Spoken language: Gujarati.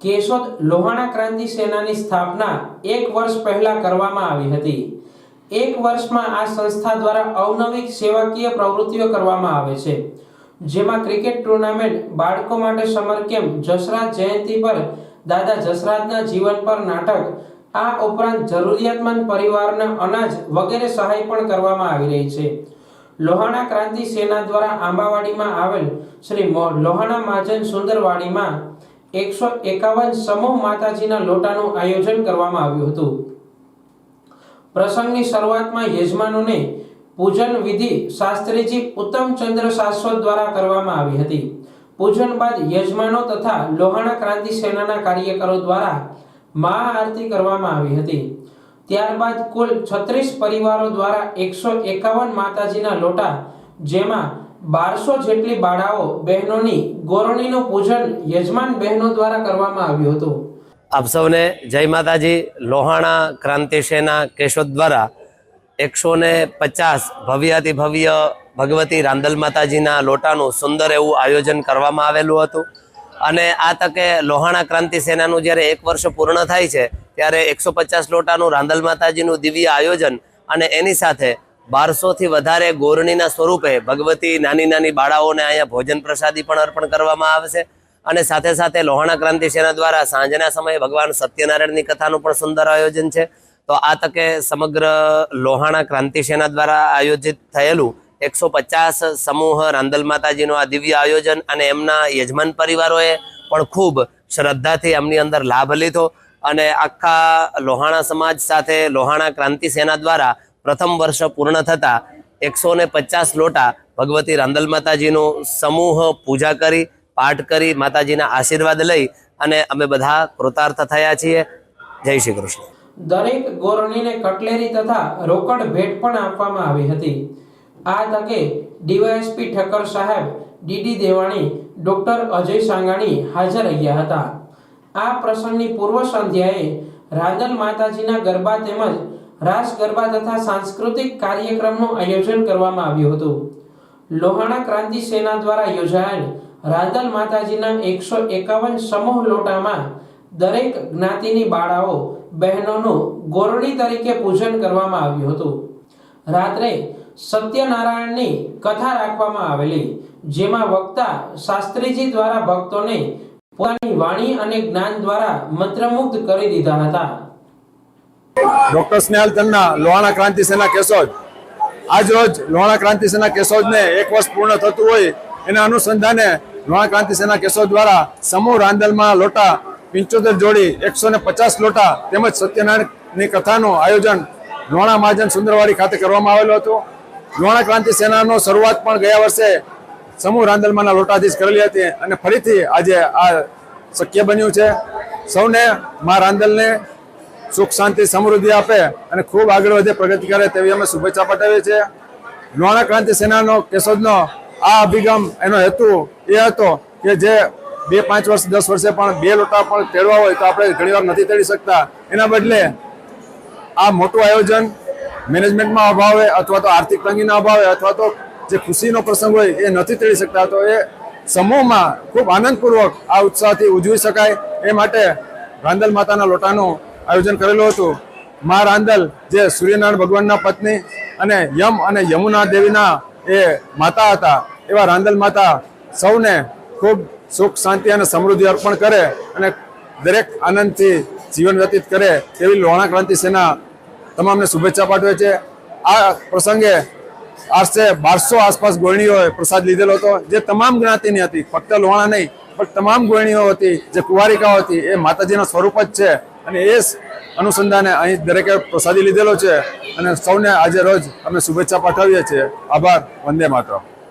કેશોદ લોહાણા ક્રાંતિ સેનાની સ્થાપના 1 વર્ષ પહેલા કરવામાં આવી હતી। 1 વર્ષમાં આ સંસ્થા દ્વારા અવનવી સેવાકીય પ્રવૃત્તિઓ કરવામાં આવે છે, જેમાં ક્રિકેટ ટુર્નામેન્ટ, બાળકો માટે સમર કેમ્પ, જસરાજ જયંતિ પર દાદા જસરાજના જીવન પર નાટક, આ ઉપરાંત જરૂરિયાતમંદ પરિવારને અનાજ વગેરે સહાય પણ કરવામાં આવી રહી છે। લોહાણા ક્રાંતિ સેના દ્વારા આંબાવાડીમાં આવેલ શ્રી લોહાણા મહાજન સુંદરવાડીમાં 151 સમૂહ માતાજીના લોટાનું આયોજન કરવામાં આવ્યું હતું। પ્રસંગની શરૂઆતમાં યજમાનોને પૂજન વિધિ શાસ્ત્રીજી ઉત્તમચંદ્ર શાશ્વત દ્વારા કરવામાં આવી હતી। પૂજન બાદ યજમાનો તથા લોહાણા ક્રાંતિ સેનાના કાર્યકરો દ્વારા મહાઆરતી કરવામાં આવી હતી। ત્યારબાદ કુલ 36 પરિવારો દ્વારા 151 માતાજીના લોટા, જેમાં 1200 જેટલી બાળાઓ બહેનોની ગોરણીનું પૂજન યજમાન બહેનો દ્વારા કરવામાં આવ્યું હતું। આપ સૌને જય માતાજી। લોહાણા ક્રાંતિ સેના કેશોદ દ્વારા 150 ભવ્યાતિ ભવ્ય ભગવતી રાંદલ માતાજીના લોટાનું સુંદર એવું આયોજન કરવામાં આવેલું હતું અને આ તકે લોહાણા ક્રાંતિ સેનાનું જ્યારે 1 વર્ષ પૂર્ણ થાય છે ત્યારે 150 લોટાનું રાંદલ માતાજીનું દિવ્ય આયોજન અને એની સાથે 1200 થી વધારે ગોરણીના સ્વરૂપે ભગવતી નાની નાની બાળાઓને અહીંયા ભોજન પ્રસાદી પણ અર્પણ કરવામાં આવશે અને સાથે સાથે લોહાણા ક્રાંતિ સેના દ્વારા સાંજના સમયે ભગવાન સત્યનારાયણની કથાનું પણ સુંદર આયોજન છે। તો આ તકે સમગ્ર લોહાણા ક્રાંતિ સેના દ્વારા આયોજિત થયેલું 150 સમૂહ રાંદલ માતાજીનું આ દિવ્ય આયોજન અને એમના યજમાન પરિવારોએ પણ ખૂબ શ્રદ્ધાથી એમની અંદર લાભ લીધો અને આખા લોહાણા સમાજ સાથે લોહાણા ક્રાંતિ સેના દ્વારા પ્રથમ વર્ષ પૂર્ણ થતા 150 લોટા ભગવતી રાંદલ માતાજીનું સમૂહ પૂજા કરી, પાઠ કરી, માતાજીના આશીર્વાદ લઈ અને અમે બધા કૃતાર્થ થયા છીએ। જય શ્રી કૃષ્ણ। દરેક ગોરણીને કટલેરી તથા રોકડ ભેટ પણ આપવામાં આવી હતી। આ તકે ડીવાયએસપી ઠક્કર સાહેબ, ડીડી દેવાણી, ડોક્ટર અજય સાંગાણી હાજર રહ્યા હતા। આ પ્રસંગની પૂર્વ સંધ્યાએ રાંદલ માતાજીના ગરબા તેમજ રાસ ગરબા તથા સાંસ્કૃતિક કાર્યક્રમનું આયોજન કરવામાં આવ્યું હતું। લોહાણા ક્રાંતિ સેના દ્વારા યોજાયેલ રાંદલ માતાજીના 151 સમૂહ લોટામાં દરેક જ્ઞાતિની બાળાઓ બહેનોનું ગોરણી તરીકે પૂજન કરવામાં આવ્યું હતું। રાત્રે સત્યનારાયણની કથા રાખવામાં આવેલી, જેમાં વક્તા શાસ્ત્રીજી દ્વારા ભક્તોને પોતાની વાણી અને જ્ઞાન દ્વારા મંત્રમુગ્ધ કરી દીધા હતા। ડોક્ટર સ્નેહલ તન્ના, લોહાણા ક્રાંતિ સેના કેશોદ। આજ રોજ લોહાણા ક્રાંતિ સેના કેશોદને 1 વર્ષ પૂર્ણ થતું હોય એના અનુસંધાને લોહાણા ક્રાંતિ સેના કેશોદ દ્વારા સમૂહ રાંદલમાં લોટા 75 જોડી, 150 લોટા તેમજ સત્યનારાયણની કથાનું આયોજન લોહાણા મહાજન સુંદરવાડી ખાતે કરવામાં આવેલું હતું। લોહાણા ક્રાંતિ સેનાનો શરૂઆત પણ ગયા વર્ષે સમૂહ રાંદલમાંના લોટાથી જ કરેલી હતી અને ફરીથી આજે આ શક્ય બન્યું છે। સૌને મા રાંદલને સુખ શાંતિ સમૃદ્ધિ આપે અને ખૂબ આગળ વધે, પ્રગતિ કરે તેવી અમે શુભેચ્છા પાઠવીએ છીએ। લોહાણા ક્રાંતિ સેનાનો કેશોદનો આ અભિગમ, એનો હેતુ એ હતો કે જે 2-5 વર્ષ 10 વર્ષે પણ 2 લોટા પણ તેડવા હોય તો આપણે ઘણીવાર નથી તેડી શકતા, એના બદલે આ મોટું આયોજન મેનેજમેન્ટમાં અભાવે અથવા તો આર્થિક તંગીના અભાવે અથવા તો જે ખુશીનો પ્રસંગ હોય એ નથી તેડી શકતા, તો એ સમૂહમાં ખૂબ આનંદપૂર્વક આ ઉત્સાહથી ઉજવી શકાય એ માટે રાંદલ માતાના લોટાનું આયોજન કરેલું હતું। મા રાંદલ જે સૂર્યનારાયણ ભગવાનના પત્ની અને યમ અને યમુના દેવીના એ માતા હતા, એવા રાંદલ માતા સૌને ખૂબ સુખ શાંતિ અને સમૃદ્ધિ અર્પણ કરે અને દરેક આનંદથી જીવન વ્યતીત કરે તેવી લોહાણા ક્રાંતિ સેના તમામને શુભેચ્છા પાઠવે છે। આ પ્રસંગે આશરે 1200 આસપાસ ગોળણીઓએ પ્રસાદ લીધેલો હતો, જે તમામ જ્ઞાતિની હતી, ફક્ત લોહાણા નહીં પણ તમામ ગોળણીઓ હતી, જે કુંવારિકાઓ હતી, એ માતાજીના સ્વરૂપ જ છે અને એ અનુસંધાને અહીં દરેકે પ્રસાદી લીધેલો છે અને સૌને આજે રોજ અમે શુભેચ્છા પાઠવીએ છીએ। આભાર। વંદે માતરમ।